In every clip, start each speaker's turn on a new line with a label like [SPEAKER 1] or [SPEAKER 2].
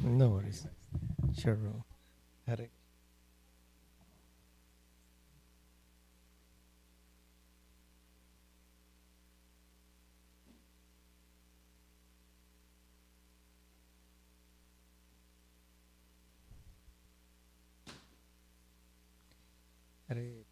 [SPEAKER 1] No worries. Sure, bro. Hare. Hare.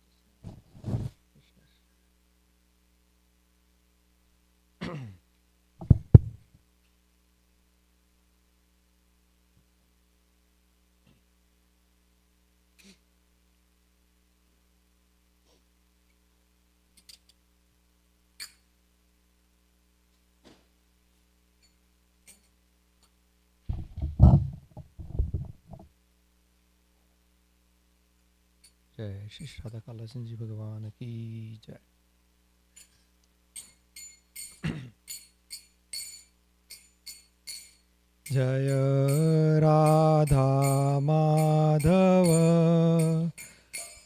[SPEAKER 1] जय श्री राधा काला जी भगवान की जय। जय राधा माधव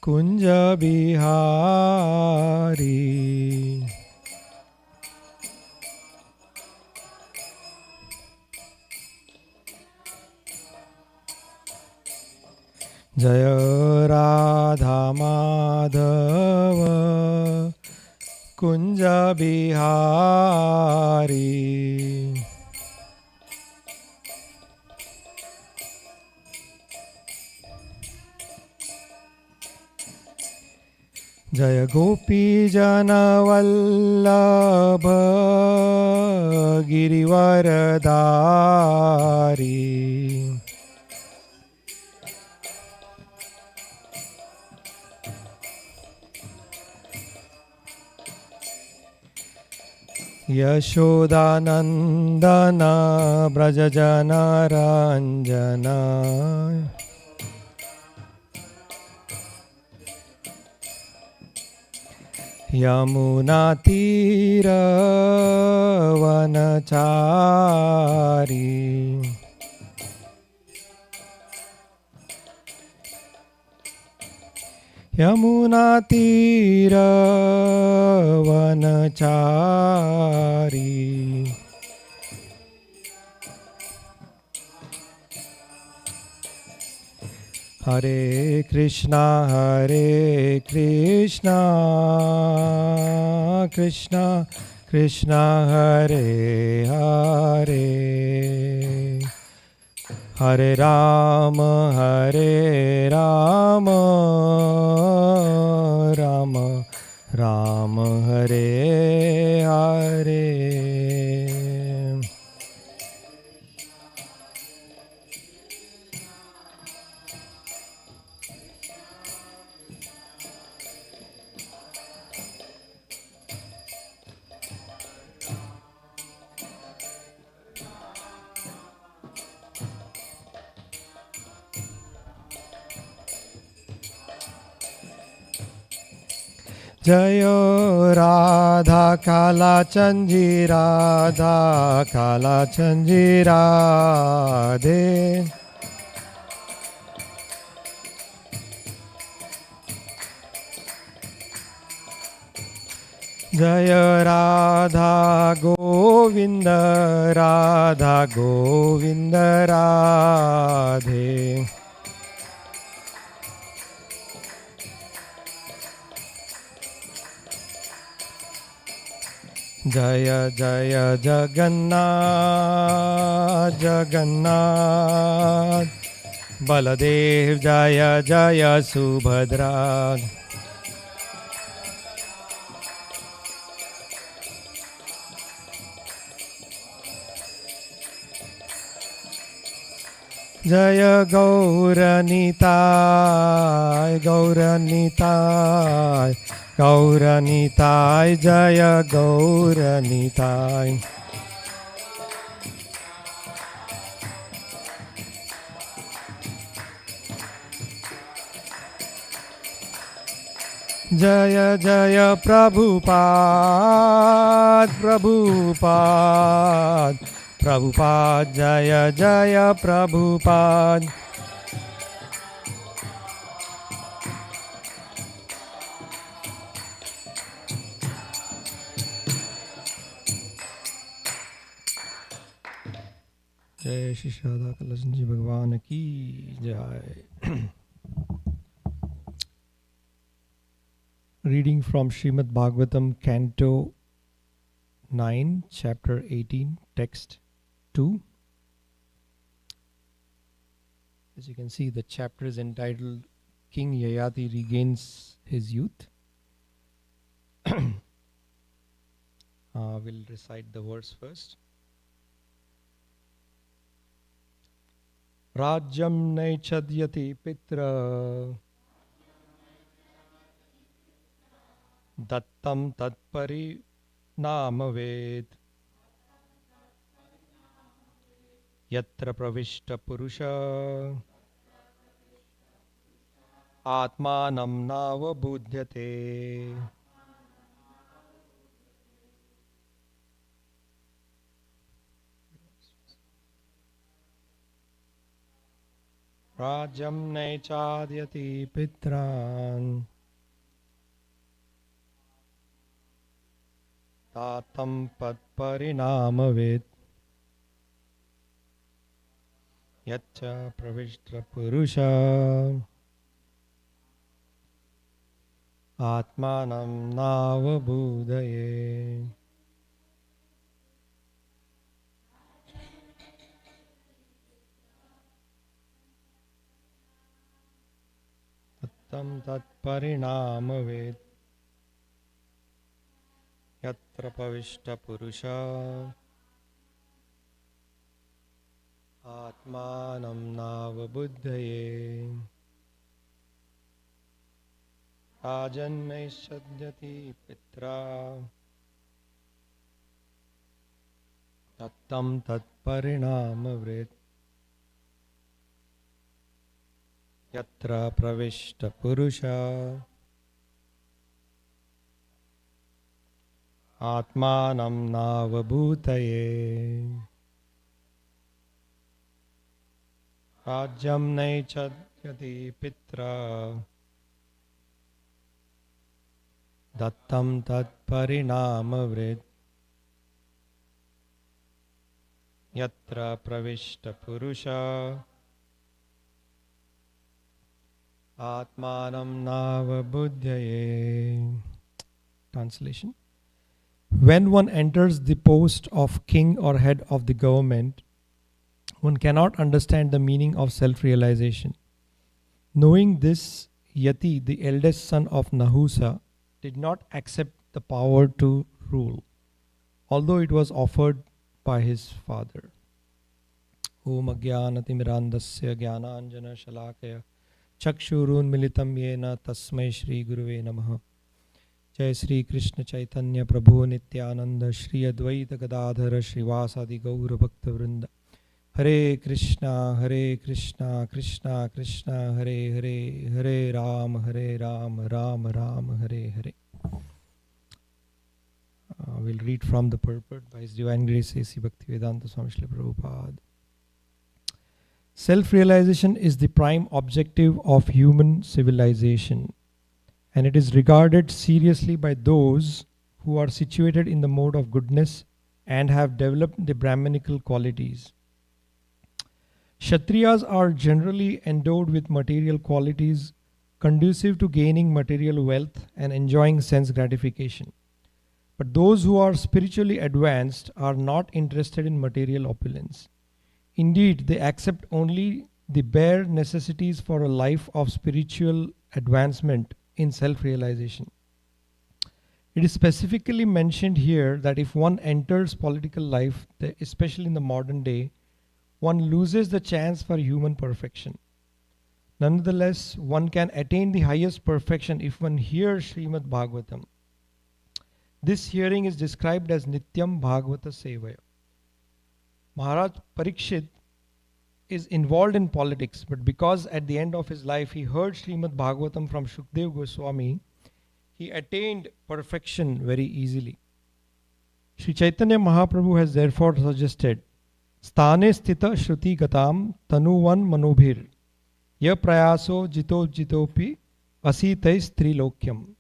[SPEAKER 1] कुंज बिहारी। जय राधा माधव कुंज बिहारी। जय गोपी जन वल्लभ गिरिवरधारी। यशोदानंदन ब्रज जन रंजन। यमुना तीर वनचारी। यमुना तीर वनचारी। हरे कृष्णा कृष्णा कृष्णा हरे हरे। हरे राम राम राम हरे हरे। जय राधा काला चंजी राधा काला चंजी राधे। जय राधा गोविंद राधा गोविंद राधे। जय जय जगन्नाथ जगन्नाथ बलदेव जय जय सुभद्रा। जय गौरनीताय गौरनीताय गौरनीताय जय गौरनीताय। जय जय प्रभुपाद प्रभुपाद प्रभुपाद जय जय प्रभुपाद। जय श्री राधा कृष्ण जी भगवान की जय. Reading from Srimad Bhagavatam, Canto 9, Chapter 18, Text 2. As you can see, the chapter is entitled King Yayati Regains His Youth. We'll recite the verse first. Rajyam naichadyati pitra dattam tatpari namaved yatra pravishta purusha atmanam navabudhyate. Rajam naichadyati pitran tatam patparinamavid yaccha pravishtra purusha atmanam navabudhaye. Tam tat parinamavid yatra pavishta purusha atmanam navabuddhaye. Rajannaishadyati pitra tattam tat parinamavid yatra pravishta purusha atmanam navabhutaye. Rajyam naichadyati pitra dattam tat parinamavrit yatra pravishta purusha atmanam navabudhyaye. Translation. When one enters the post of king or head of the government, one cannot understand the meaning of self-realization. Knowing this, Yati, the eldest son of Nahusa, did not accept the power to rule, although it was offered by his father. Om Ajnanatimmirandasya Jnananjana Shalakaya Chakshurun Militam Yena Tasmai Shri Guruve Namaha. Jai Shri Krishna Chaitanya Prabhu Nityananda Shri Advaita Gadadhara Srivasadi Gaura Bhakta Vrinda. Hare Krishna Krishna Krishna Hare Hare, Hare Ram Ram Ram Hare Hare. We'll read from the purport by His Divine Grace A.C. Bhaktivedanta Swami Srila Prabhupada. Self-realization is the prime objective of human civilization, and it is regarded seriously by those who are situated in the mode of goodness and have developed the Brahmanical qualities. Kshatriyas are generally endowed with material qualities conducive to gaining material wealth and enjoying sense gratification. But those who are spiritually advanced are not interested in material opulence. Indeed, they accept only the bare necessities for a life of spiritual advancement in self-realization. It is specifically mentioned here that if one enters political life, especially in the modern day, one loses the chance for human perfection. Nonetheless, one can attain the highest perfection if one hears Srimad Bhagavatam. This hearing is described as Nityam Bhagavata Sevaya. Maharaj Parikshit is involved in politics, but because at the end of his life he heard Srimad Bhagavatam from Shukdev Goswami, he attained perfection very easily. Sri Chaitanya Mahaprabhu has therefore suggested Sthane sthita shruti gatam tanuvan manobhir ya prayaso jito jitopi asitais trilokyam.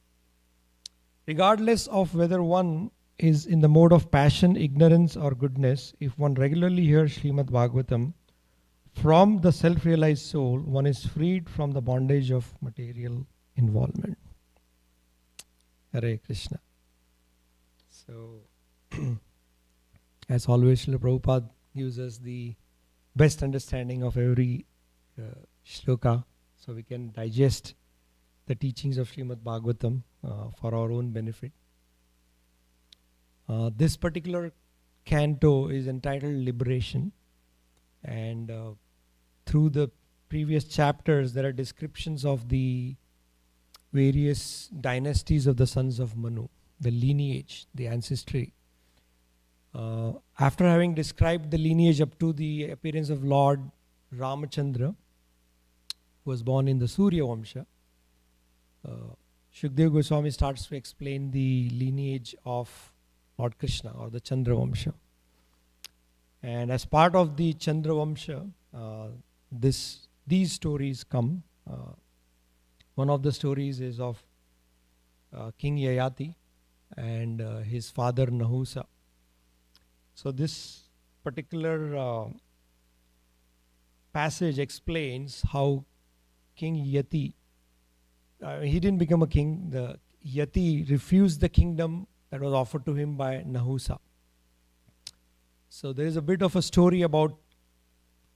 [SPEAKER 1] Regardless of whether one is in the mode of passion, ignorance, or goodness, if one regularly hears Srimad Bhagavatam, from the self-realized soul, one is freed from the bondage of material involvement. Hare Krishna. So, as always, Srila Prabhupada gives us the best understanding of every shloka, so we can digest the teachings of Srimad Bhagavatam for our own benefit. This particular canto is entitled Liberation, and through the previous chapters there are descriptions of the various dynasties of the sons of Manu, the lineage, the ancestry. After having described the lineage up to the appearance of Lord Ramachandra, who was born in the Surya Vamsha, Shukdev Goswami starts to explain the lineage of Lord Krishna, or the Chandra Vamsha. And as part of the Chandra Vamsha, these stories come. One of the stories is of King Yayati and his father Nahusa. So this particular passage explains how King Yati, he didn't become a king. The Yati refused the kingdom that was offered to him by Nahusa. So there is a bit of a story about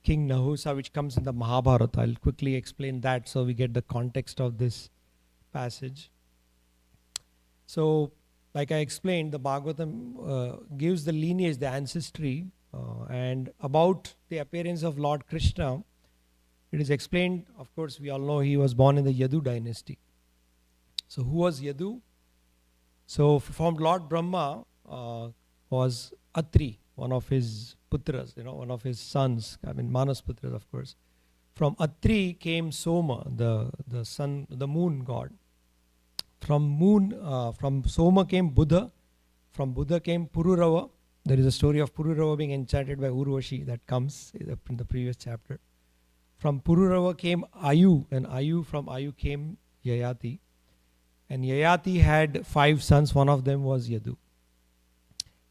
[SPEAKER 1] King Nahusa which comes in the Mahabharata. I'll quickly explain that so we get the context of this passage. So, like I explained, the Bhagavatam gives the lineage, the ancestry, and about the appearance of Lord Krishna, it is explained. Of course, we all know he was born in the Yadu dynasty. So, who was Yadu? So, from Lord Brahma was Atri, one of his putras, one of his sons, Manas putras, of course. From Atri came Soma, the sun, the moon god. From Soma came Buddha. From Buddha came Pururava. There is a story of Pururava being enchanted by Urvashi that comes in the previous chapter. From Pururava came Ayu, and from Ayu came Yayati. And Yayati had 5 sons, one of them was Yadu.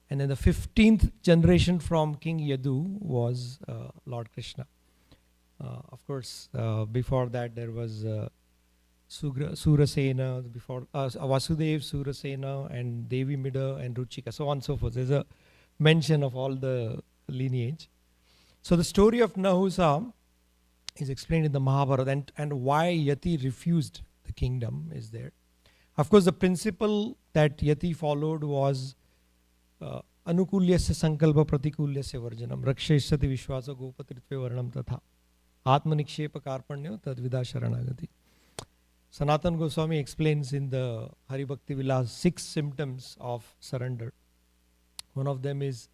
[SPEAKER 1] And then the 15th generation from King Yadu was Lord Krishna. Of course, before that there was Surasena, before Vasudev, Surasena, and Devi Mida, and Ruchika, so on and so forth. There's a mention of all the lineage. So the story of Nahusa is explained in the Mahabharata, and why Yati refused the kingdom is there. Of course, the principle that Yati followed was Anukulyasya sankalpa pratikulyasya varjanam rakshayasati vishwasa gopatritve varnam tatha atmanikshepa karpanya tadvida sharanagati. Sanatana Goswami explains in the Hari Bhakti Vilas 6 symptoms of surrender. One of them is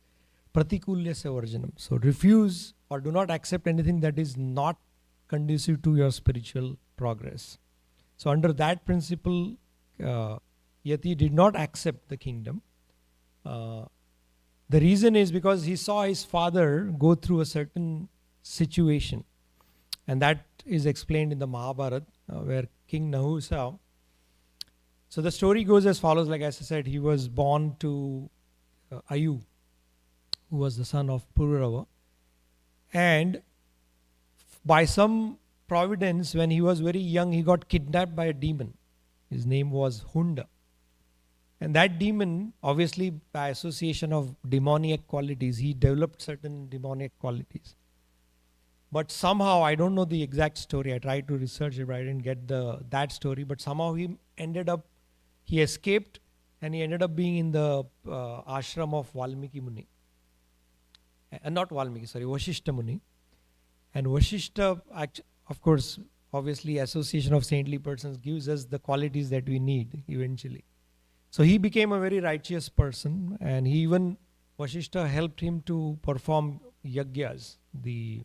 [SPEAKER 1] pratikulyasya varjanam. So refuse or do not accept anything that is not conducive to your spiritual progress. So under that principle, Yati did not accept the kingdom. The reason is because he saw his father go through a certain situation, and that is explained in the Mahabharata, where King Nahusa. So the story goes as follows. Like as I said, he was born to Ayu, who was the son of Pururava, and by some providence, when he was very young, he got kidnapped by a demon. His name was Hunda. And that demon, obviously by association of demoniac qualities, he developed certain demoniac qualities. But somehow, I don't know the exact story, I tried to research it, but I didn't get that story. But somehow he escaped, and he ended up being in the ashram of Valmiki Muni. Not Valmiki, sorry, Vashishta Muni. And Vashishta, of course, obviously association of saintly persons gives us the qualities that we need eventually. So he became a very righteous person, and Vashishta helped him to perform yagyas, the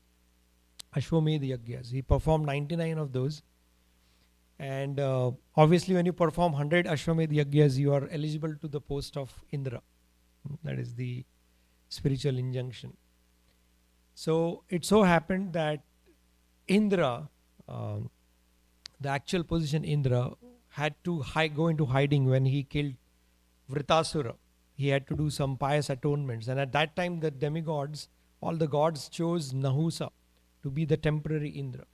[SPEAKER 1] Ashwamedh yagyas. He performed 99 of those. And obviously when you perform 100 Ashwamedh yagyas, you are eligible to the post of Indra. That is the spiritual injunction. So it so happened that Indra, the actual position Indra, had to go into hiding when he killed Vritasura. he had to do some pious atonements. And at that time, the demigods, all the gods chose Nahusa to be the temporary Indra.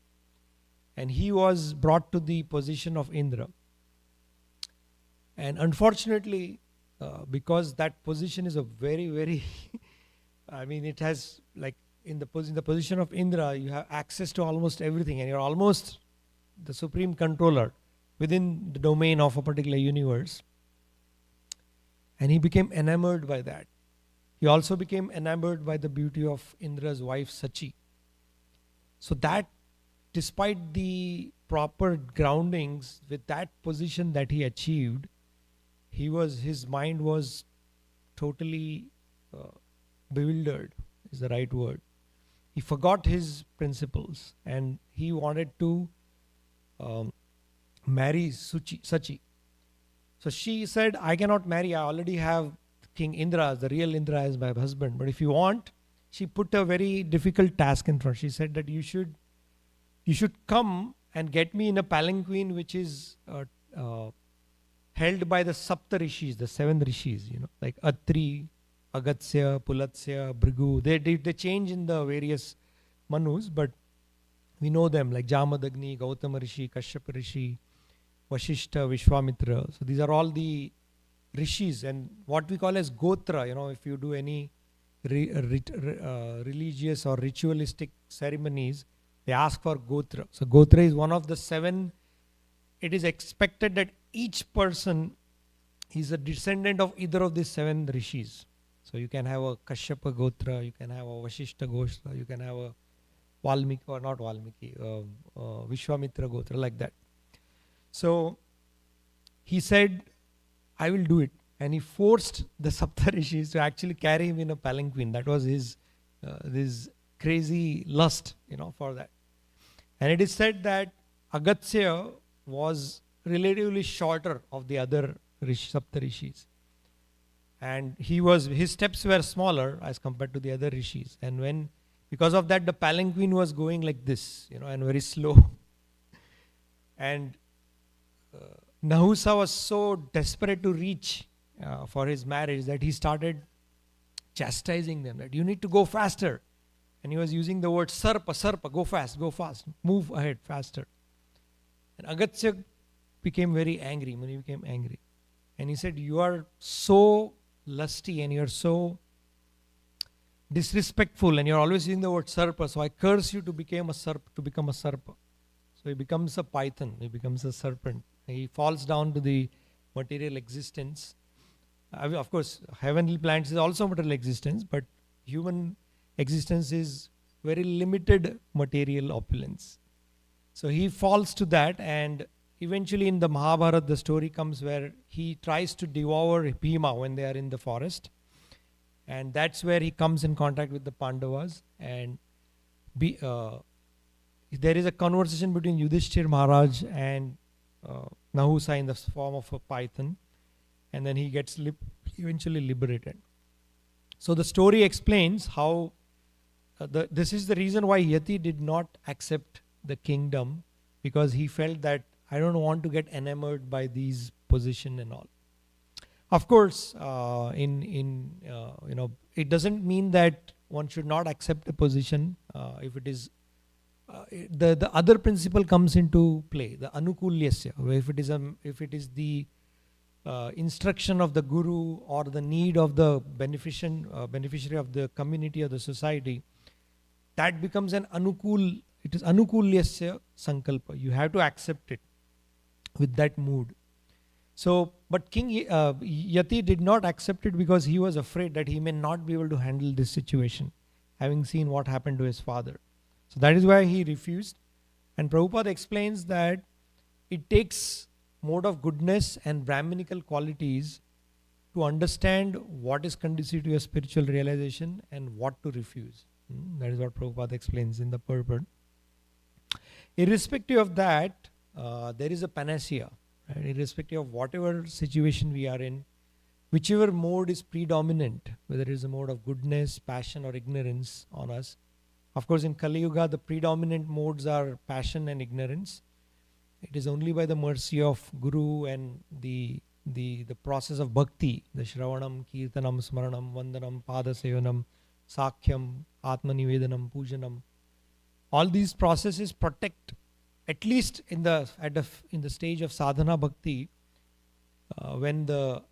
[SPEAKER 1] And he was brought to the position of Indra. And unfortunately, because that position is a very, very, I mean, it has like in the position of Indra, you have access to almost everything, and you're almost the supreme controller within the domain of a particular universe. And he became enamored by that. He also became enamored by the beauty of Indra's wife Sachi. So that, despite the proper groundings, with that position that he achieved, his mind was totally bewildered, is the right word. He forgot his principles and he wanted to marry Sachi. So she said, I cannot marry, I already have King Indra, the real Indra, as my husband. But if you want, she put a very difficult task in front. She said that you should come and get me in a palanquin which is held by the Sapta Rishis, the 7 Rishis, like Atri, Agatsya, Pulatsya, Bhrigu. They change in the various Manus, but we know them like Jamadagni, Gautama Rishi, Kashyapa Rishi, Vashishta, Vishwamitra. So these are all the Rishis, and what we call as Gotra, if you do any religious or ritualistic ceremonies, they ask for Gotra. So Gotra is one of the 7. It is expected that each person is a descendant of either of these 7 Rishis. So you can have a Kashyapa Gotra, you can have a Vashishta Gotra, you can have a Valmiki, or not Valmiki, Vishwamitra Gotra, like that. So he said, I will do it. And he forced the Sapta Rishis to actually carry him in a palanquin. That was his this crazy lust, for that. And it is said that Agatsya was relatively shorter of the other Sapta Rishis. And his steps were smaller as compared to the other Rishis. And because of that, the palanquin was going like this, and very slow. And Nahusa was so desperate to reach for his marriage that he started chastising them, that you need to go faster. And he was using the word sarpa, go fast, move ahead faster. And Agatsya became very angry. Muni became angry. And he said, you are so lusty and you are so disrespectful and you're always using the word sarpa. So I curse you to become a sarpa. So he becomes a python. He becomes a serpent. He falls down to the material existence. Of course, heavenly planets is also material existence, but human existence is very limited material opulence. So he falls to that, and eventually in the Mahabharata, the story comes where he tries to devour Bhima when they are in the forest. And that's where he comes in contact with the Pandavas. And there is a conversation between Yudhishthir Maharaj and Nahusa in the form of a python. And then he gets eventually liberated. So the story explains how this is the reason why Yati did not accept the kingdom, because he felt that I don't want to get enamored by these position and all. Of course, it doesn't mean that one should not accept a position if it is. The other principle comes into play, the anukulyasya. If it is the instruction of the guru or the need of the beneficiary of the community or the society, that becomes it is anukulyasya sankalpa. You have to accept it with that mood. So, but King Yati did not accept it because he was afraid that he may not be able to handle this situation, having seen what happened to his father. So that is why he refused. And Prabhupada explains that it takes mode of goodness and Brahminical qualities to understand what is conducive to your spiritual realization and what to refuse. That is what Prabhupada explains in the purport. Irrespective of that, there is a panacea. Right? Irrespective of whatever situation we are in, whichever mode is predominant, whether it is a mode of goodness, passion or ignorance on us. Of course, in Kali Yuga, the predominant modes are passion and ignorance. It is only by the mercy of Guru and the the process of bhakti, the Shravanam, Kirtanam, Smaranam, Vandanam, Padasevanam, Sakhyam, Atmanivedanam, Pujanam, all these processes protect, at least in the stage of sadhana bhakti, when the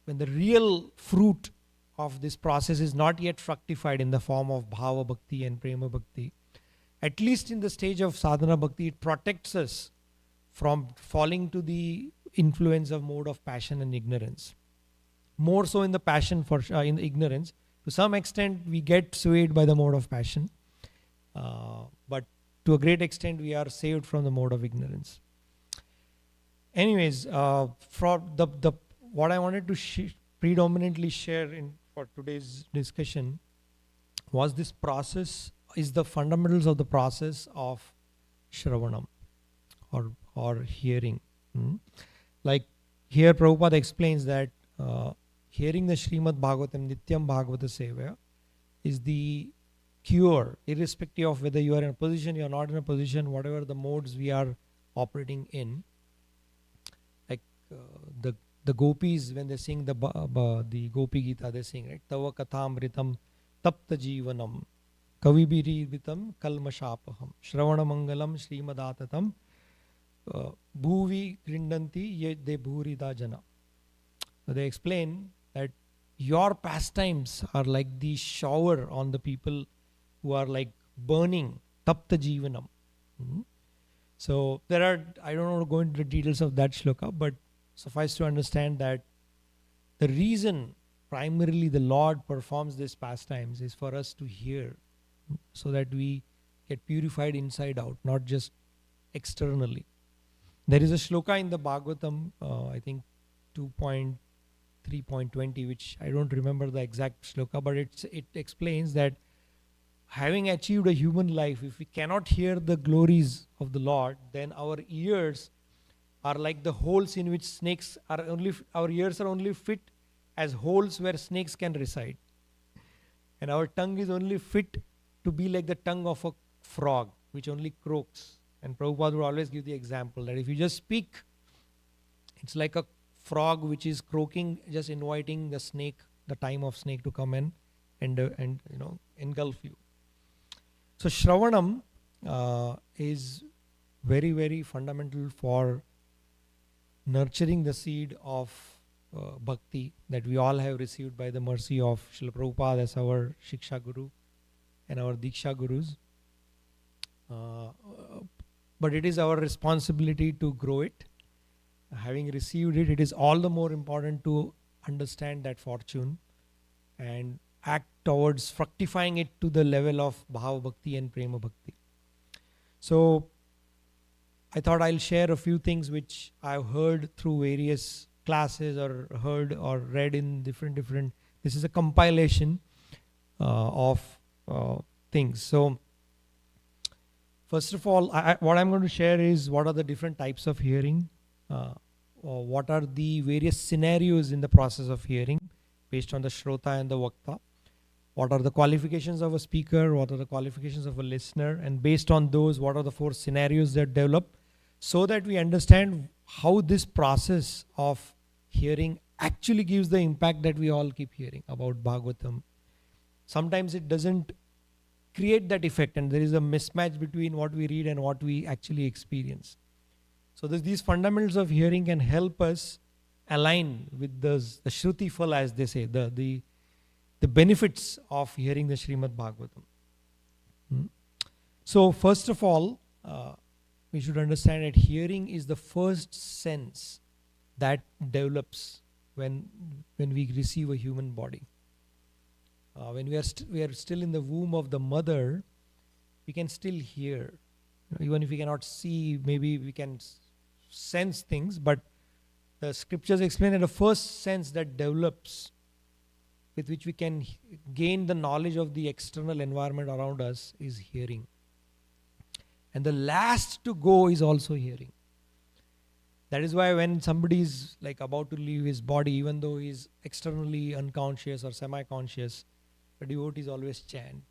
[SPEAKER 1] real fruit of this process is not yet fructified in the form of bhava bhakti and prema bhakti. At least in the stage of sadhana bhakti, it protects us from falling to the influence of mode of passion and ignorance. More so in the passion, in the ignorance. To some extent, we get swayed by the mode of passion, but to a great extent, we are saved from the mode of ignorance. Anyways, for the what I wanted to predominantly share for today's discussion was this process, is the fundamentals of the process of Shravanam or hearing. Like here Prabhupada explains that hearing the Srimad Bhagavatam, Nityam Bhagavata Seva, is the cure, irrespective of whether you are in a position, you are not in a position, whatever the modes we are operating in. Like the gopis, when they sing the Gopi Gita, they sing, right? Tava kathamritam tapta jivanam kavibirivitam kalmashapaham shravana mangalam srimadatatam bhuvi grindanti ye de bhurida jana. So they explain that your pastimes are like the shower on the people who are like burning, tapta jivanam. So there are, I don't want to go into the details of that shloka, but suffice to understand that the reason primarily the Lord performs these pastimes is for us to hear, so that we get purified inside out, not just externally. There is a shloka in the Bhagavatam, I think 2.3.20, which I don't remember the exact shloka, but it explains that having achieved a human life, if we cannot hear the glories of the Lord, then our ears are like the holes in which snakes are only, our ears are only fit as holes where snakes can reside. And our tongue is only fit to be like the tongue of a frog, which only croaks. And Prabhupada would always give the example that if you just speak, it's like a frog which is croaking, just inviting the snake, the time of snake to come in and engulf you. So Shravanam is very, very fundamental for nurturing the seed of bhakti that we all have received by the mercy of Srila Prabhupada as our Shiksha Guru and our Diksha Gurus. But it is our responsibility to grow it. Having received it, it is all the more important to understand that fortune and act towards fructifying it to the level of Bhava Bhakti and Prema Bhakti. So I thought I'll share a few things which I've heard through various classes or heard or read in different, this is a compilation of things. So first of all, what I'm going to share is what are the different types of hearing, or what are the various scenarios in the process of hearing based on the Shrota and the Vakta. What are the qualifications of a speaker, what are the qualifications of a listener, and based on those, what are the 4 scenarios that develop, so that we understand how this process of hearing actually gives the impact that we all keep hearing about Bhagavatam. Sometimes it doesn't create that effect, and there is a mismatch between what we read and what we actually experience. So these fundamentals of hearing can help us align with the Shruti Phala, as they say, the benefits of hearing the Srimad Bhagavatam. So first of all, we should understand that hearing is the first sense that develops when we receive a human body. When we are still in the womb of the mother, we can still hear. Even if we cannot see, maybe we can sense things, but the scriptures explain that the first sense that develops, with which we can gain the knowledge of the external environment around us, is hearing. And the last to go is also hearing. That is why when somebody is like about to leave his body, even though he is externally unconscious or semi-conscious, the devotees always chant.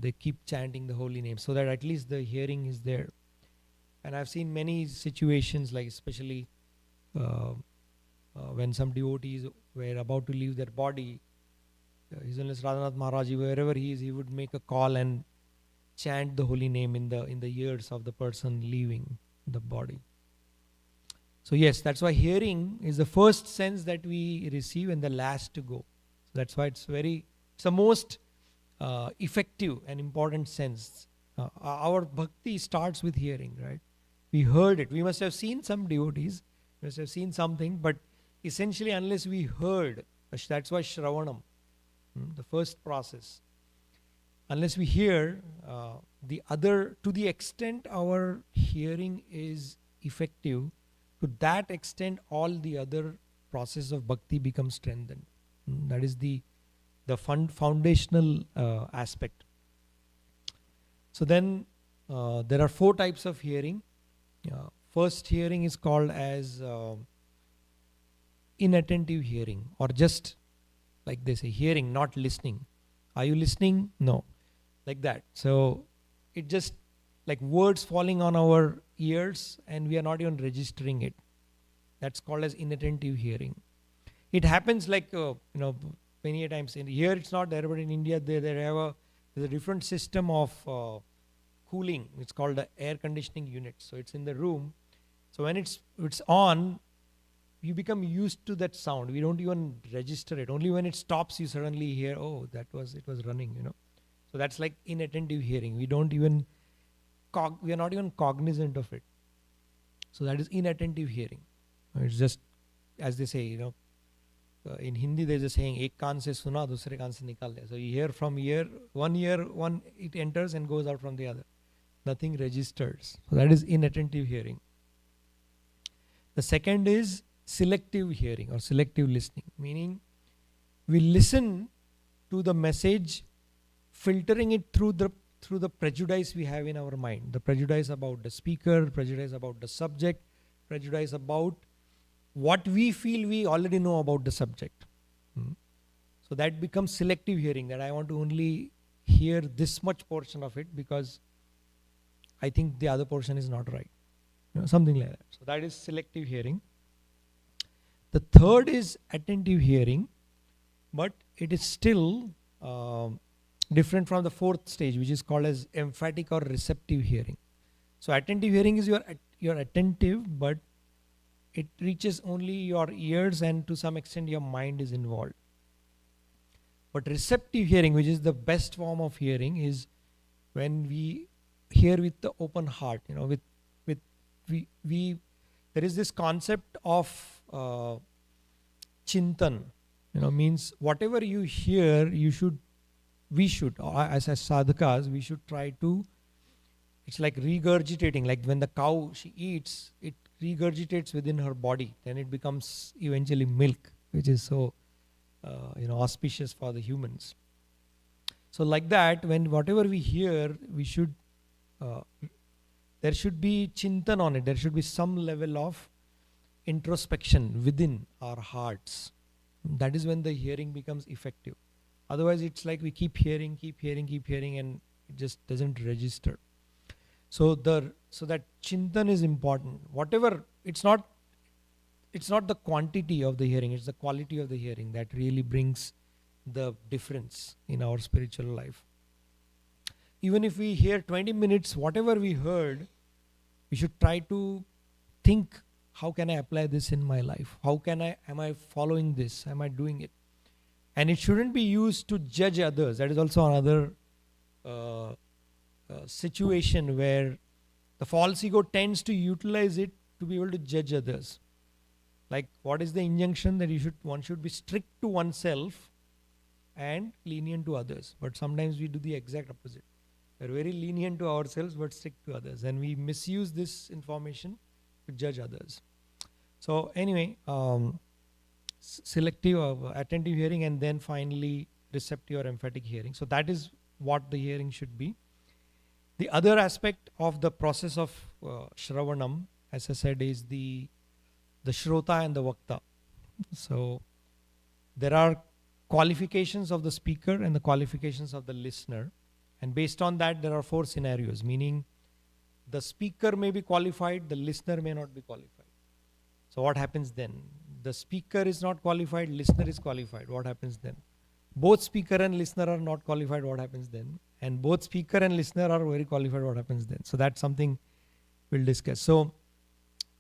[SPEAKER 1] They keep chanting the holy name so that at least the hearing is there. And I've seen many situations, like especially when some devotees were about to leave their body, His Holiness Radhanath Maharaj, wherever he is, he would make a call and chant the holy name in the ears of the person leaving the body. So yes, that's why hearing is the first sense that we receive and the last to go. So that's why it's the most effective and important sense. Our bhakti starts with hearing, right? We heard it. We must have seen some devotees, we must have seen something, but essentially unless we heard, that's why Shravanam, the first process. Unless we hear, to the extent our hearing is effective, to that extent all the other process of bhakti becomes strengthened. That is the foundational aspect. So then there are 4 types of hearing. First hearing is called as inattentive hearing, or just like they say, hearing, not listening. Are you listening? No. Like that. So it just like words falling on our ears and we are not even registering it. That's called as inattentive hearing. It happens like, many a times. Here it's not there, but in India there's a different system of cooling. It's called the air conditioning unit. So it's in the room. So when it's on, you become used to that sound. We don't even register it. Only when it stops, you suddenly hear, oh, it was running, So that's like inattentive hearing. We are not even cognizant of it. So that is inattentive hearing. It's just, as they say, in Hindi there's a saying, ek kaan se suna, dusre kaan se nikal de. So you hear from one ear, it enters and goes out from the other. Nothing registers. So that is inattentive hearing. The second is selective hearing or selective listening, meaning we listen to the message, filtering it through the prejudice we have in our mind. The prejudice about the speaker, prejudice about the subject, prejudice about what we feel we already know about the subject. So that becomes selective hearing, that I want to only hear this much portion of it because I think the other portion is not right. Something like that. So that is selective hearing. The third is attentive hearing, but it is still different from the 4th stage, which is called as emphatic or receptive hearing. So attentive hearing is you're attentive, but it reaches only your ears and to some extent your mind is involved. But receptive hearing, which is the best form of hearing, is when we hear with the open heart. There is this concept of chintan, means whatever you hear, we should, as sadhakas, we should try to, it's like regurgitating, like when the cow, she eats, it regurgitates within her body, then it becomes eventually milk, which is so, auspicious for the humans. So like that, when whatever we hear, we should, there should be chintan on it, there should be some level of introspection within our hearts. That is when the hearing becomes effective. Otherwise, it's like we keep hearing, and it just doesn't register. So that chintan is important. Whatever, it's not the quantity of the hearing, it's the quality of the hearing that really brings the difference in our spiritual life. Even if we hear 20 minutes, whatever we heard, we should try to think, how can I apply this in my life? Am I following this? Am I doing it? And it shouldn't be used to judge others. That is also another situation where the false ego tends to utilize it to be able to judge others. Like, what is the injunction? That one should be strict to oneself and lenient to others. But sometimes we do the exact opposite. We're very lenient to ourselves but strict to others. And we misuse this information to judge others. So anyway, selective, attentive hearing, and then finally receptive or emphatic hearing. So that is what the hearing should be. The other aspect of the process of Shravanam, as I said, is the Shrota and the Vakta. So there are qualifications of the speaker and the qualifications of the listener. And based on that, there are 4 scenarios, meaning the speaker may be qualified, the listener may not be qualified. So what happens then? the speaker is not qualified, listener is qualified, what happens then? Both speaker and listener are not qualified, what happens then? And both speaker and listener are very qualified, what happens then? So that's something we'll discuss. So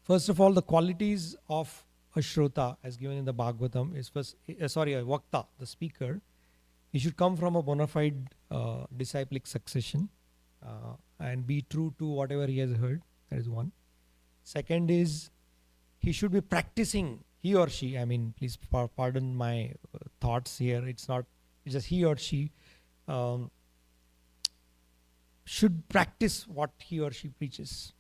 [SPEAKER 1] first of all, the qualities of a Shrota as given in the Bhagavatam is first, a Vakta, the speaker. He should come from a bona fide disciplic succession and be true to whatever he has heard. That is one. Second is he should be practicing, he or she, please pardon my thoughts here. It's just he or she should practice what he or she preaches.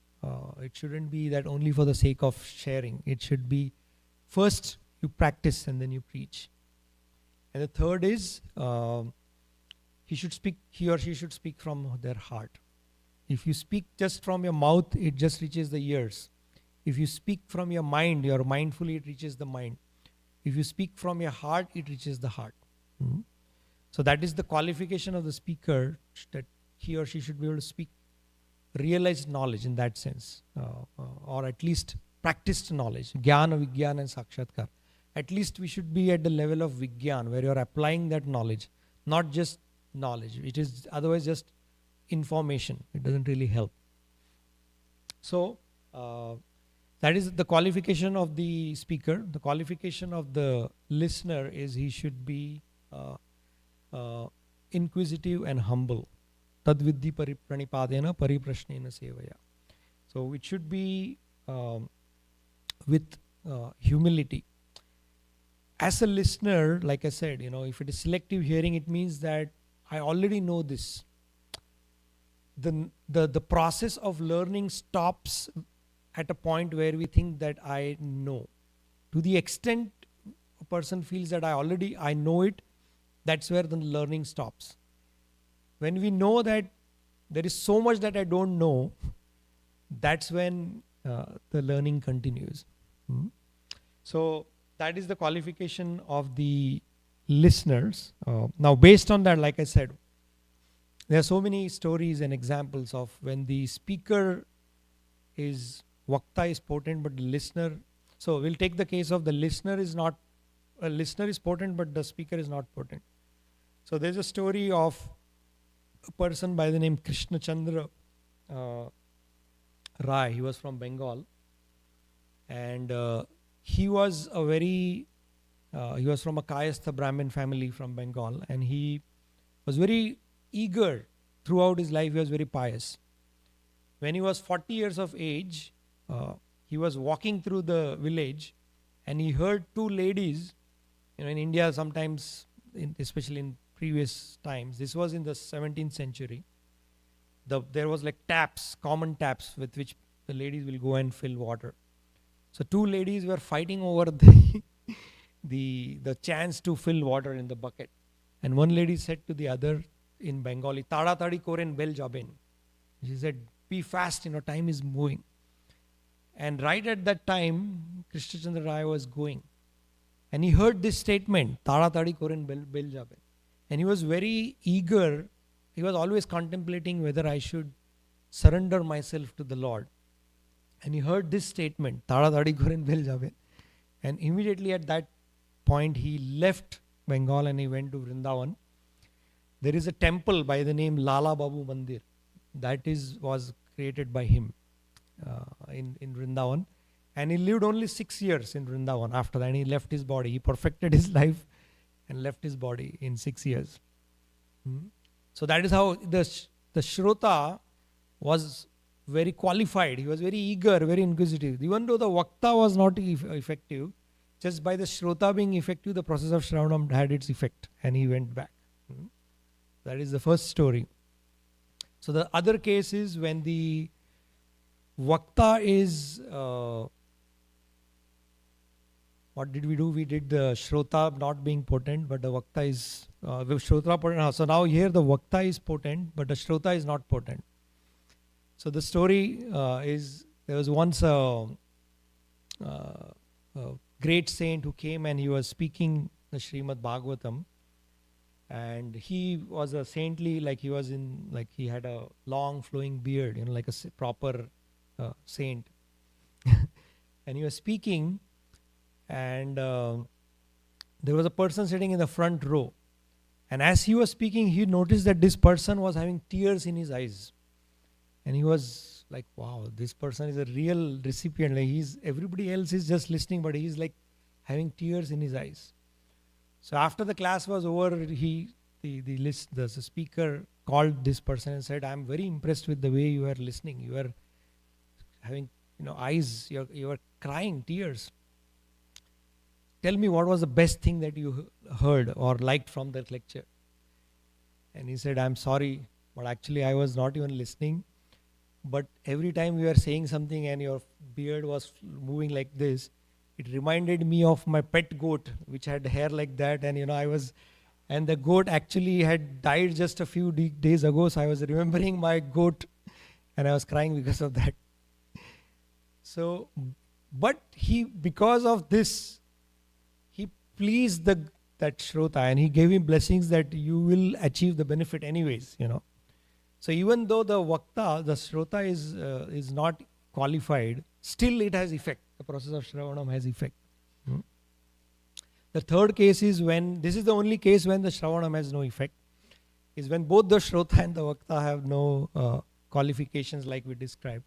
[SPEAKER 1] It shouldn't be that only for the sake of sharing. It should be first you practice and then you preach. And the third is he or she should speak from their heart. If you speak just from your mouth, it just reaches the ears. If you speak from your mind, your mindfully, it reaches the mind. If you speak from your heart, it reaches the heart. Mm-hmm. So that is the qualification of the speaker, that he or she should be able to speak realized knowledge in that sense, or at least practiced knowledge, jnana, vigyan and sakshatkar. At least we should be at the level of vigyan, where you are applying that knowledge, not just knowledge. It is otherwise just information. It doesn't really help. So that is the qualification of the speaker. The qualification of the listener is he should be inquisitive and humble. Tadviddhi pranipadena pariprashnena sevaya. So it should be with humility. As a listener, like I said, if it is selective hearing, it means that I already know this. The process of learning stops at a point where we think that I know. To the extent a person feels that I know it, that's where the learning stops. When we know that there is so much that I don't know, that's when the learning continues. So that is the qualification of the listeners. Now based on that, like I said, there are so many stories and examples of when the speaker is Vakta is potent, but the listener. So we'll take the case of the listener is potent, but the speaker is not potent. So there's a story of a person by the name Krishna Chandra Rai. He was from Bengal, and he was from a Kayastha Brahmin family from Bengal, and he was very eager throughout his life. He was very pious. When he was 40 years of age, he was walking through the village, and he heard two ladies. In India, sometimes, especially in previous times, this was in the 17th century. There was like taps, common taps with which the ladies will go and fill water. So two ladies were fighting over the chance to fill water in the bucket. And one lady said to the other in Bengali, "Tada tadi koren bel jaben." She said, "Be fast, time is moving." And right at that time, Krishna Chandra Rai was going. And he heard this statement, "Tada tadi koren bel jaben." And he was very eager. He was always contemplating whether I should surrender myself to the Lord. And he heard this statement, "Tada tadi koren bel jaben." And immediately at that point, he left Bengal and he went to Vrindavan. There is a temple by the name Lala Babu Mandir. That was created by him in Vrindavan. And he lived only 6 years in Vrindavan. After that, he left his body. He perfected his life and left his body in 6 years. So that is how the Shrota was very qualified. He was very eager, very inquisitive. Even though the Vakta was not effective, just by the Shrota being effective, the process of Shravanam had its effect and he went back. That is the first story. So the other case is when the Vakta is... what did we do? We did the Shrota not being potent, but the Vakta is... Shrota potent. So now here the Vakta is potent, but the Shrota is not potent. So the story is, there was once a great saint who came and he was speaking the Srimad Bhagavatam, and he was a saintly, he had a long flowing beard, like a proper saint. And he was speaking, And there was a person sitting in the front row. And as he was speaking, he noticed that this person was having tears in his eyes. And he was like, wow, this person is a real recipient. Like everybody else is just listening, but he's like having tears in his eyes. So after the class was over, the speaker called this person and said, I'm very impressed with the way you are listening. You are having, eyes, you are crying, tears. Tell me what was the best thing that you heard or liked from that lecture. And he said, I'm sorry, but actually I was not even listening. But every time you were saying something and your beard was moving like this, it reminded me of my pet goat, which had hair like that. And and the goat actually had died just a few days ago. So I was remembering my goat and I was crying because of that. So, but because of this, he pleased that Shrota, and he gave him blessings that you will achieve the benefit anyways, So even though the Vakta, the Shrota is not qualified, still it has effect. The process of Shravanam has effect. The third case is this is the only case when the Shravanam has no effect, is when both the Shrota and the Vakta have no qualifications like we described.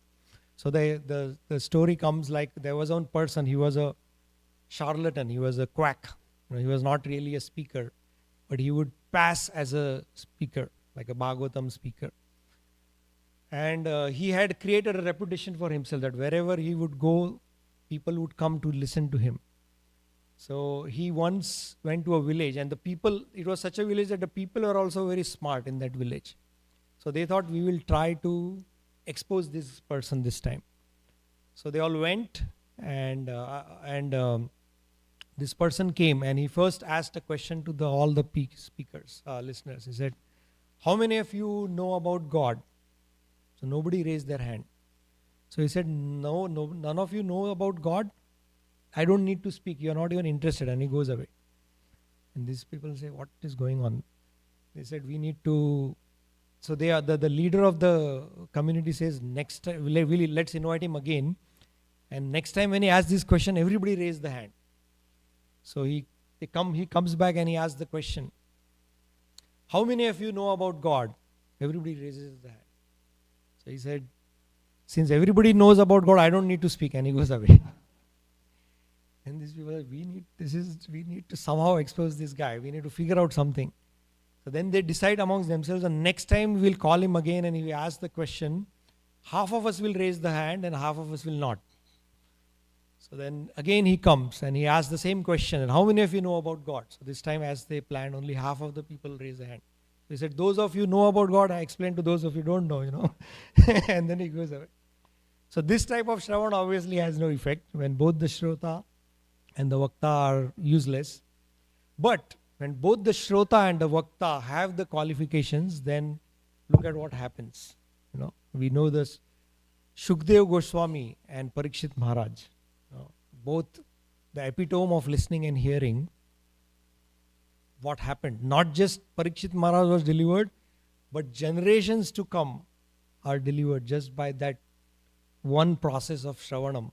[SPEAKER 1] So the story comes like there was one person, he was a charlatan, he was a quack. He was not really a speaker, but he would pass as a speaker, like a Bhagavatam speaker. And he had created a reputation for himself that wherever he would go, people would come to listen to him. So he once went to a village, and it was such a village that the people were also very smart in that village. So they thought, we will try to expose this person this time. So they all went, and this person came, and he first asked a question to all the speakers, listeners. He said, how many of you know about God? So nobody raised their hand. So he said, no, none of you know about God? I don't need to speak. You're not even interested. And he goes away. And these people say, what is going on? They said, we need to... So they are the leader of the community says, next time, let's invite him again. And next time when he asks this question, everybody raise the hand. So he comes back and he asks the question, how many of you know about God? Everybody raises the hand. So he said, since everybody knows about God, I don't need to speak. And he goes away. And these people, we need to somehow expose this guy. We need to figure out something. So then they decide amongst themselves, and next time we'll call him again and we ask the question, half of us will raise the hand and half of us will not. So then again he comes and he asks the same question, and how many of you know about God? So this time, as they planned, only half of the people raise the hand. He said, those of you know about God, I explained to those of you don't know, and then he goes away. So this type of Shravan obviously has no effect when both the Shrota and the Vakta are useless. But when both the Shrota and the Vakta have the qualifications, then look at what happens. We know this. Shukdev Goswami and Parikshit Maharaj, both the epitome of listening and hearing. What happened? Not just Parikshit Maharaj was delivered, but generations to come are delivered just by that one process of Shravanam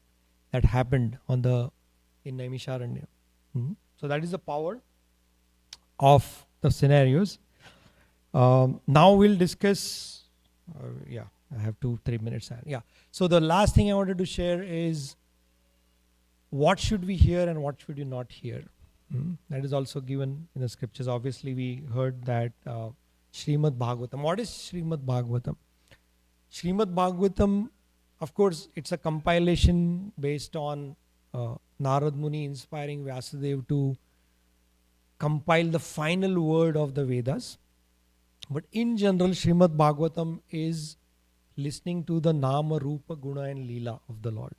[SPEAKER 1] that happened in Naimisharanya. So that is the power of the scenarios. Now we'll discuss, I have 2-3 minutes. So the last thing I wanted to share is what should we hear and what should you not hear. That is also given in the scriptures. Obviously, we heard that Srimad Bhagavatam. What is Srimad Bhagavatam? Srimad Bhagavatam, of course, it's a compilation based on Narad Muni inspiring Vyasadeva to compile the final word of the Vedas. But in general, Srimad Bhagavatam is listening to the Nama, Rupa, Guna and Leela of the Lord.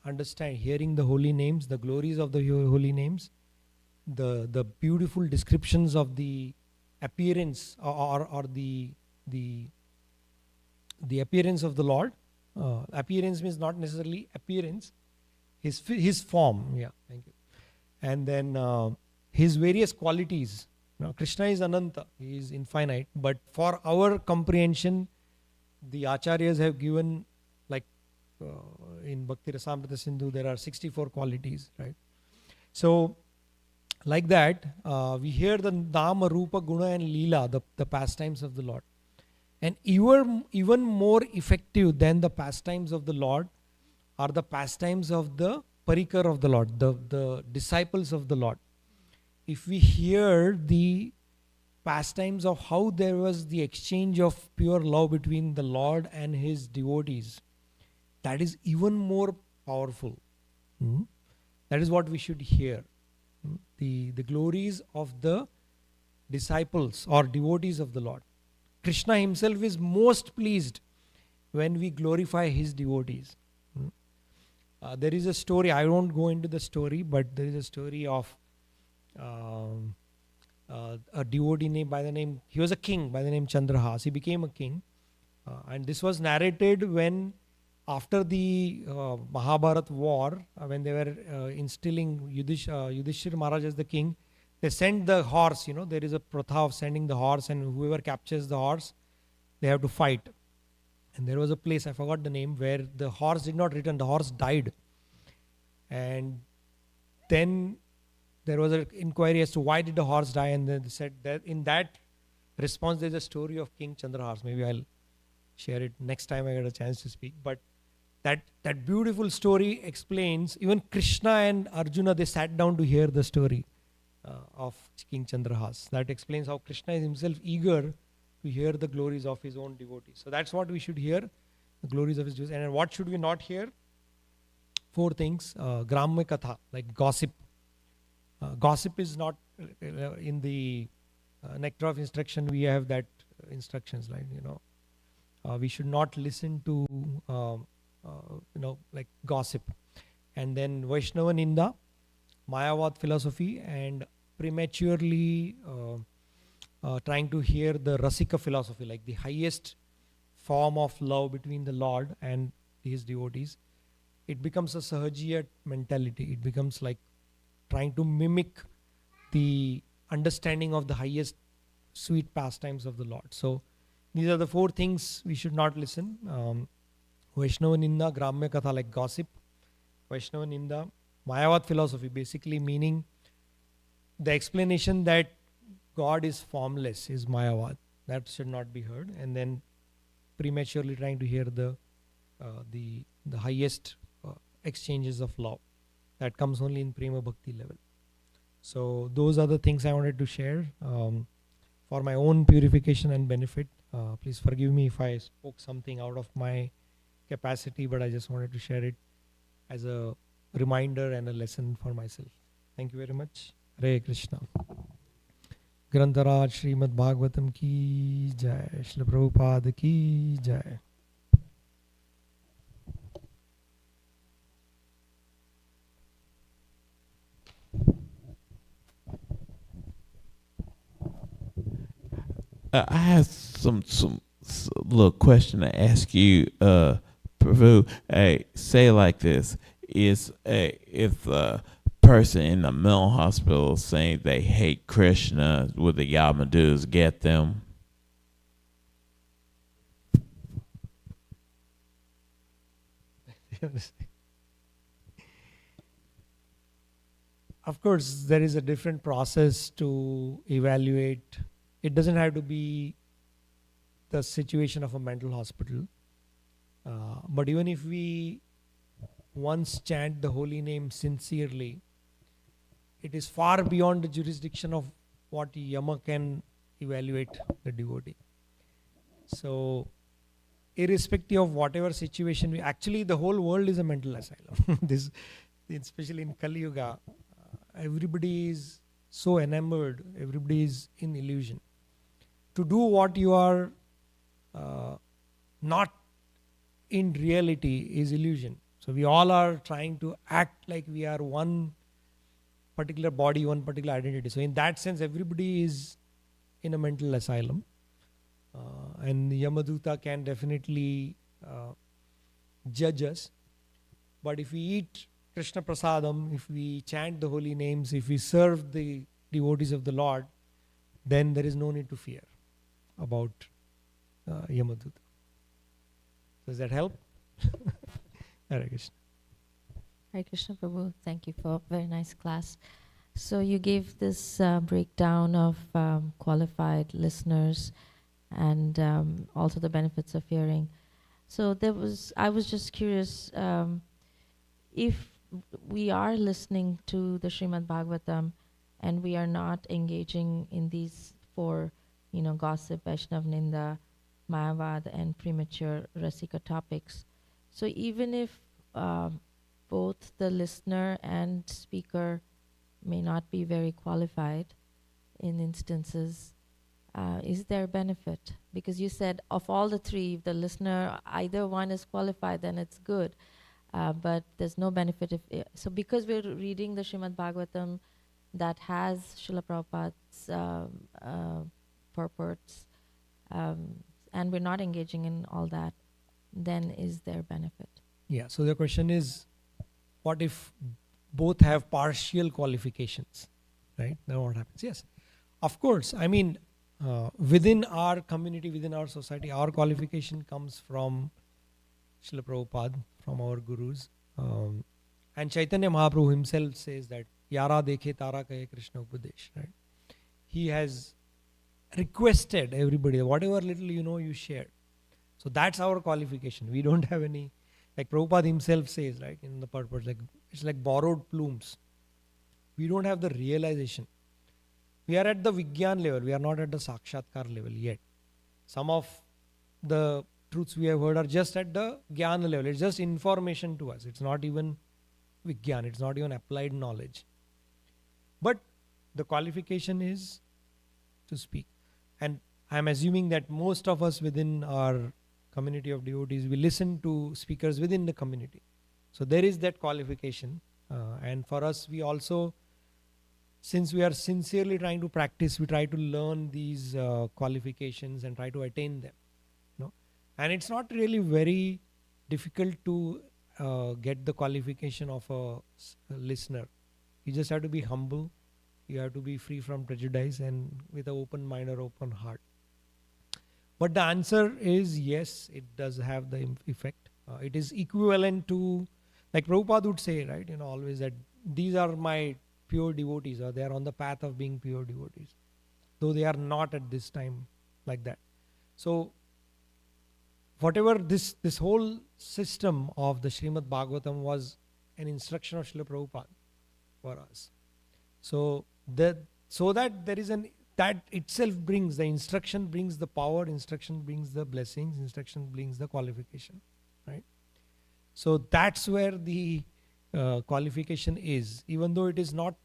[SPEAKER 1] Understand, hearing the holy names, the glories of the holy names, the beautiful descriptions of the appearance or the appearance of the Lord. Appearance means not necessarily appearance, his form. Yeah, thank you. And then his various qualities. Krishna is Ananta, he is infinite, but for our comprehension, the Acharyas have given, like in Bhakti Rasamrita Sindhu, there are 64 qualities, right? So, like that, we hear the Nama, Rupa, Guna, and Leela, the pastimes of the Lord. And even more effective than the pastimes of the Lord are the pastimes of the Parikar of the Lord, the disciples of the Lord. If we hear the pastimes of how there was the exchange of pure love between the Lord and his devotees, that is even more powerful. Hmm? That is what we should hear. The glories of the disciples or devotees of the Lord. Krishna himself is most pleased when we glorify his devotees. There is a story, I won't go into the story, but there is a story of a devotee name by the name, he was a king by the name Chandrahas. He became a king. And this was narrated when, after the Mahabharat war, when they were instilling Yudhishthir Maharaj as the king, they sent the horse, there is a pratha of sending the horse, and whoever captures the horse, they have to fight. And there was a place, I forgot the name, where the horse did not return, the horse died. And then there was an inquiry as to why did the horse die, and then they said that in that response there's a story of King Chandrahas. Maybe I'll share it next time I get a chance to speak. But that beautiful story explains, even Krishna and Arjuna, they sat down to hear the story of King Chandrahas. That explains how Krishna is himself eager to hear the glories of his own devotees. So that's what we should hear, the glories of his devotees. And what should we not hear? 4 things. Gramya Katha, like gossip. Gossip is not in the nectar of instruction. We have that instructions, like we should not listen to like gossip. And then Vaishnava Ninda, Mayavad philosophy, and prematurely trying to hear the Rasika philosophy, like the highest form of love between the Lord and his devotees. It becomes a Sahajiya mentality. It becomes like trying to mimic the understanding of the highest sweet pastimes of the Lord. So these are the 4 things we should not listen. Vaishnava Ninda, Gramya Katha, like gossip. Vaishnava Ninda, Mayavad philosophy, basically meaning the explanation that God is formless is Mayavad. That should not be heard. And then prematurely trying to hear the highest exchanges of love. That comes only in Prema Bhakti level. So those are the things I wanted to share for my own purification and benefit. Please forgive me if I spoke something out of my capacity, but I just wanted to share it as a reminder and a lesson for myself. Thank you very much. Hare Krishna. Grantaraj Srimad Bhagavatam ki jai. Srila Prabhupada ki jai.
[SPEAKER 2] I have some little question to ask you, Prabhu. Hey, say it like this: if a person in a mental hospital saying they hate Krishna, would the Yamadus get them?
[SPEAKER 1] Of course, there is a different process to evaluate. It doesn't have to be the situation of a mental hospital. But even if we once chant the holy name sincerely, it is far beyond the jurisdiction of what Yama can evaluate the devotee. So, irrespective of whatever situation, actually the whole world is a mental asylum. This, especially in Kali Yuga, everybody is so enamored, everybody is in illusion. To do what you are not in reality is illusion. So we all are trying to act like we are one particular body, one particular identity. So in that sense, everybody is in a mental asylum. And Yamaduta can definitely judge us. But if we eat Krishna Prasadam, if we chant the holy names, if we serve the devotees of the Lord, then there is no need to fear about Yamaduta. Does that help? Hare Krishna.
[SPEAKER 3] Hare Krishna Prabhu, thank you for a very nice class. So you gave this breakdown of qualified listeners and also the benefits of hearing. So I was just curious, if we are listening to the Srimad Bhagavatam and we are not engaging in these four, gossip, Vaishnav Ninda, Mayavad, and premature Rasika topics. So even if both the listener and speaker may not be very qualified in instances, is there benefit? Because you said of all the three, if the listener, either one is qualified, then it's good. But there's no benefit if so because we're reading the Srimad Bhagavatam that has Srila Prabhupada's purports, and we're not engaging in all that, then is there benefit?
[SPEAKER 1] Yeah, so the question is, what if both have partial qualifications, right? Then what happens? Yes, of course. I mean, within our community, within our society, our qualification comes from Srila Prabhupada, from our gurus. And Chaitanya Mahaprabhu himself says that, Yara dekhe tara kahe Krishna Upadesh, right? He has requested everybody, whatever little you share. So that's our qualification. We don't have any, like Prabhupada himself says, right, in the purpose, like it's like borrowed plumes. We don't have the realization. We are at the Vigyan level. We are not at the Sakshatkar level yet. Some of the truths we have heard are just at the Jnana level. It's just information to us. It's not even Vigyan. It's not even applied knowledge. But the qualification is to speak. And I'm assuming that most of us within our community of devotees, we listen to speakers within the community. So there is that qualification. And for us, we also, since we are sincerely trying to practice, we try to learn these qualifications and try to attain them. And it's not really very difficult to get the qualification of a listener. You just have to be humble. You have to be free from prejudice and with an open mind or open heart. But the answer is yes, it does have the effect. It is equivalent to, like Prabhupada would say, right, always that these are my pure devotees, or they are on the path of being pure devotees, though they are not at this time like that. So whatever this whole system of the Srimad Bhagavatam was an instruction of Srila Prabhupada for us. So that there is that itself brings, the instruction brings the power, instruction brings the blessings, instruction brings the qualification, right? So that's where the qualification is, even though it is not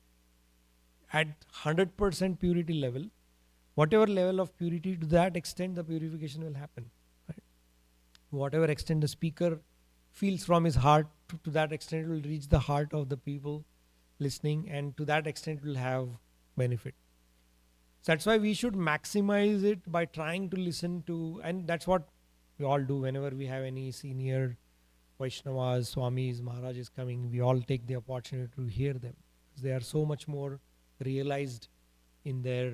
[SPEAKER 1] at 100% purity level, whatever level of purity, to that extent the purification will happen. Whatever extent the speaker feels from his heart, to that extent it will reach the heart of the people listening, and to that extent it will have benefit. So that's why we should maximize it by trying to listen to, and that's what we all do whenever we have any senior Vaishnavas, Swamis, Maharajas coming, we all take the opportunity to hear them. They are so much more realized in their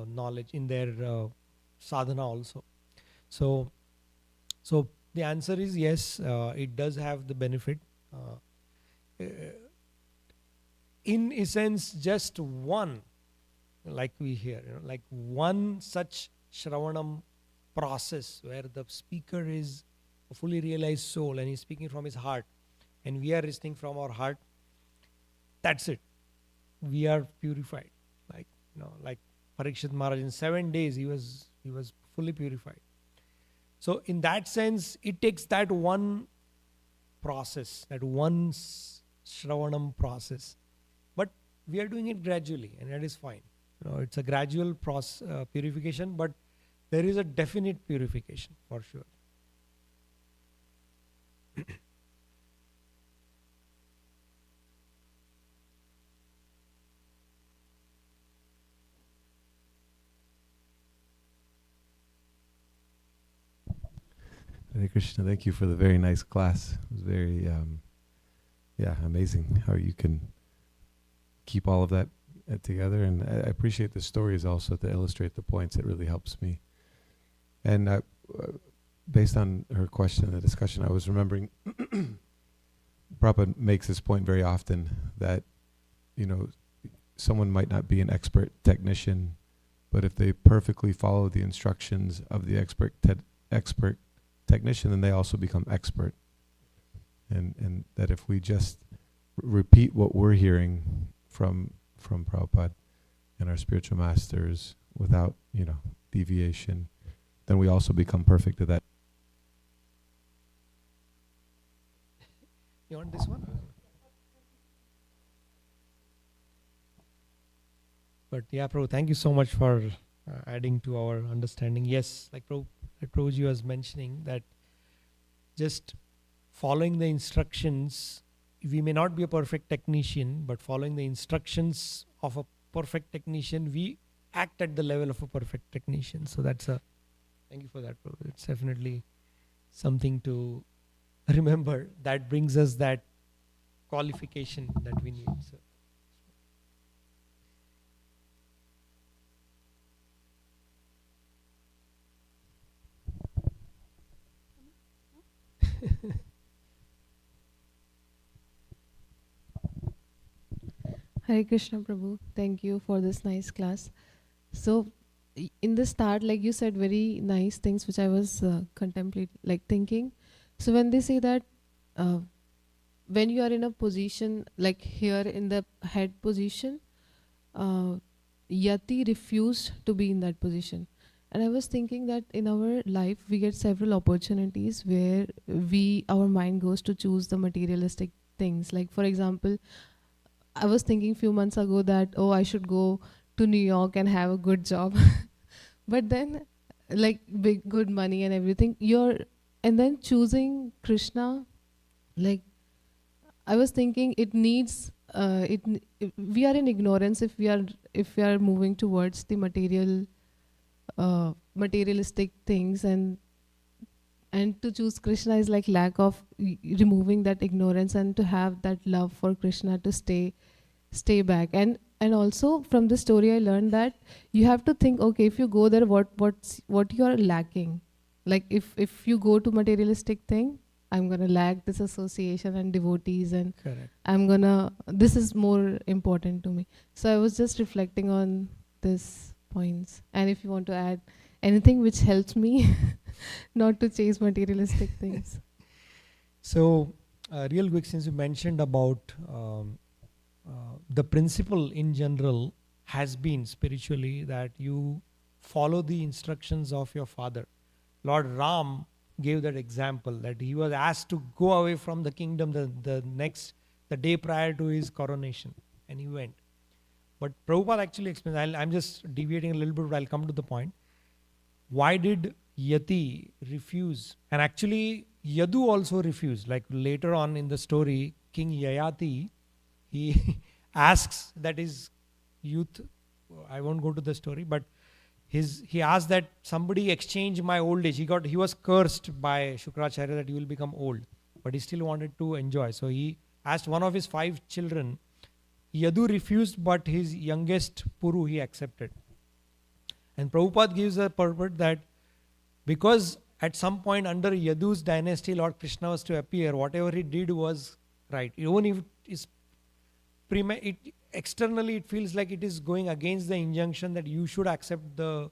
[SPEAKER 1] knowledge, in their sadhana also. So the answer is yes, it does have the benefit. In essence, just one, like we hear, like one such Shravanam process where the speaker is a fully realized soul and he's speaking from his heart, and we are listening from our heart. That's it. We are purified. Like Parikshit Maharaj, in 7 days he was fully purified. So in that sense, it takes that one process, that one Shravanam process. But we are doing it gradually, and that is fine. It's a gradual purification, but there is a definite purification for sure.
[SPEAKER 4] Hare Krishna, thank you for the very nice class. It was very, amazing how you can keep all of that together. And I appreciate the stories also to illustrate the points. It really helps me. And based on her question and the discussion, I was remembering Prabhupada makes this point very often that, someone might not be an expert technician, but if they perfectly follow the instructions of the expert technician, then they also become expert. And that if we just repeat what we're hearing from Prabhupada and our spiritual masters without, deviation, then we also become perfect at that.
[SPEAKER 1] You want this one? But yeah, Prabhu, thank you so much for adding to our understanding. Yes, like Prabhuji was mentioning, that just following the instructions, we may not be a perfect technician, but following the instructions of a perfect technician, we act at the level of a perfect technician. So thank you for that, Prabhu. It's definitely something to remember. That brings us that qualification that we need. So.
[SPEAKER 5] Hare Krishna Prabhu, thank you for this nice class. So, in the start, like you said, very nice things which I was thinking. So when they say that when you are in a position like here in the head position, Yati refused to be in that position. And I was thinking that in our life we get several opportunities where our mind goes to choose the materialistic things. Like for example, I was thinking few months ago that, oh, I should go to New York and have a good job. But then, like big, good money and everything, and then choosing Krishna, like I was thinking it needs, we are in ignorance if we are moving towards the materialistic things, and to choose Krishna is like lack of removing that ignorance and to have that love for Krishna to stay back. And also from the story I learned that you have to think, okay, if you go there, what you are lacking. Like if you go to materialistic thing, I'm gonna lack this association and devotees, and
[SPEAKER 1] correct.
[SPEAKER 5] This is more important to me. So I was just reflecting on this points, and if you want to add anything which helps me not to chase materialistic things.
[SPEAKER 1] So, real quick, since you mentioned about the principle in general has been spiritually that you follow the instructions of your father. Lord Ram gave that example that he was asked to go away from the kingdom the day prior to his coronation, and he went. But Prabhupada actually explains, I'm just deviating a little bit, but I'll come to the point. Why did Yati refuse? And actually, Yadu also refused. Like later on in the story, King Yayati, he asks that his youth, I won't go to the story, but he asked that somebody exchange my old age. He was cursed by Shukracharya that you will become old, but he still wanted to enjoy. So he asked one of his 5 children. Yadu refused, but his youngest Puru he accepted. And Prabhupada gives a purport that because at some point under Yadu's dynasty, Lord Krishna was to appear, whatever he did was right. Even if externally it feels like it is going against the injunction that you should accept the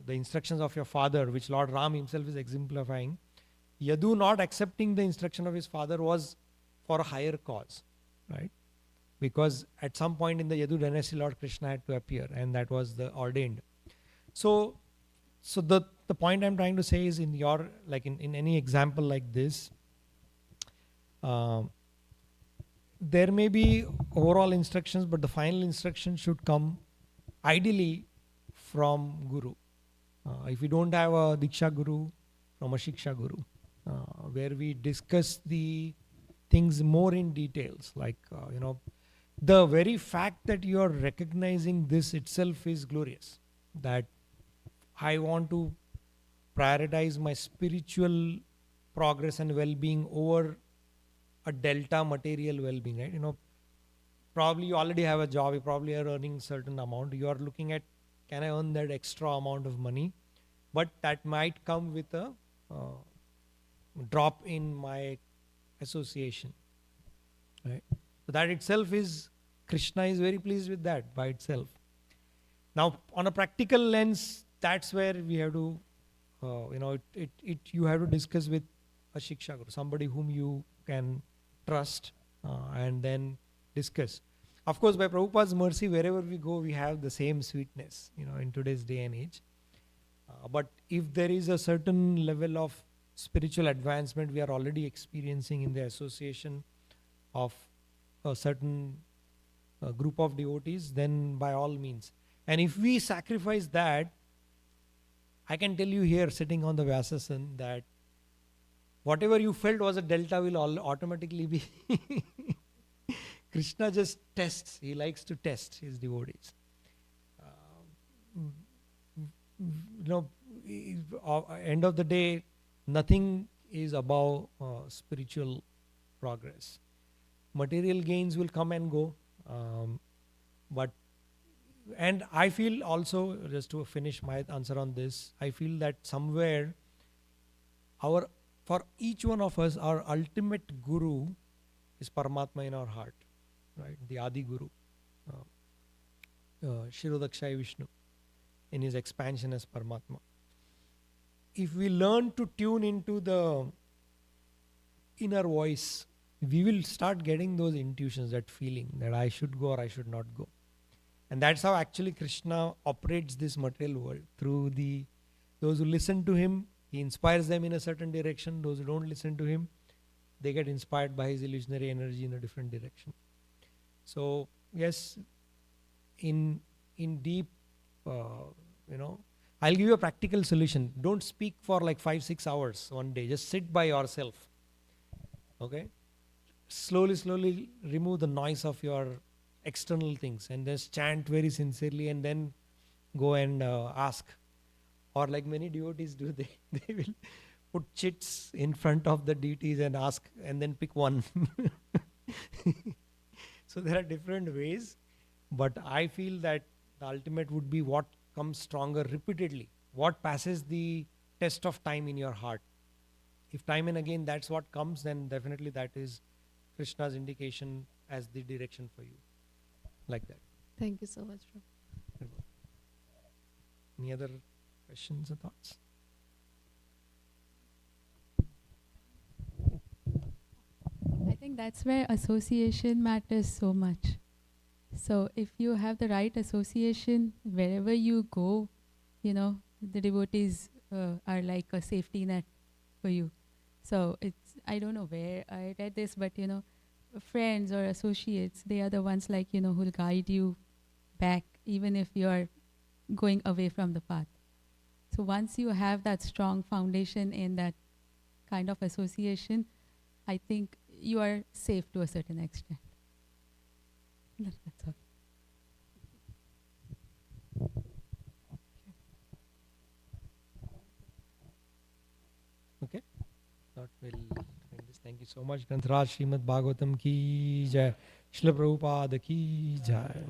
[SPEAKER 1] instructions of your father, which Lord Ram himself is exemplifying. Yadu not accepting the instruction of his father was for a higher cause, right? Because at some point in the Yadu dynasty, Lord Krishna had to appear, and that was the ordained. So the point I'm trying to say is in your, like in any example like this, there may be overall instructions, but the final instruction should come ideally from Guru. If we don't have a Diksha Guru, from a Shiksha Guru, where we discuss the things more in details, like, the very fact that you are recognizing this itself is glorious. That I want to prioritize my spiritual progress and well-being over a delta material well-being, right? Probably you already have a job, you probably are earning certain amount. You are looking at, can I earn that extra amount of money? But that might come with a drop in my association, right? So that itself is, Krishna is very pleased with that by itself. Now, on a practical lens, that's where we have to, you have to discuss with a Shiksha Guru, somebody whom you can trust, and then discuss. Of course, by Prabhupada's mercy, wherever we go, we have the same sweetness, in today's day and age. But if there is a certain level of spiritual advancement we are already experiencing in the association of a certain group of devotees, then by all means. And if we sacrifice that, I can tell you here, sitting on the Vyasasan, that whatever you felt was a delta will automatically be. Krishna just tests. He likes to test his devotees. End of the day, nothing is above spiritual progress. Material gains will come and go, and I feel also, just to finish my answer on this, I feel that somewhere for each one of us, our ultimate guru is Paramatma in our heart, right? The Adi Guru, Shirodakshai Vishnu, in his expansion as Paramatma. If we learn to tune into the inner voice, we will start getting those intuitions, that feeling that I should go or I should not go. And that's how actually Krishna operates this material world, through those who listen to him. He inspires them in a certain direction. Those who don't listen to him, they get inspired by his illusionary energy in a different direction. So yes, in deep, I'll give you a practical solution. Don't speak for like 5-6 hours one day. Just sit by yourself. Okay? Slowly remove the noise of your external things and just chant very sincerely, and then go and ask. Or like many devotees do, they will put chits in front of the deities and ask, and then pick one. So there are different ways, but I feel that the ultimate would be what comes stronger repeatedly, what passes the test of time in your heart. If time and again that's what comes, then definitely that is Krishna's indication as the direction for you. Like that.
[SPEAKER 5] Thank you so much, Prabhu.
[SPEAKER 1] Any other questions or thoughts?
[SPEAKER 6] I think that's where association matters so much. So if you have the right association, wherever you go, the devotees are like a safety net for you. So I don't know where I read this, but friends or associates, they are the ones who'll guide you back, even if you're going away from the path. So once you have that strong foundation in that kind of association, I think you are safe to a certain extent. That's all.
[SPEAKER 1] Okay. Thought we'll end this. Thank you so much. Grantaraj Srimad Bhagavatam ki jai. Srila Prabhupada ki jai.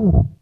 [SPEAKER 1] Thank you.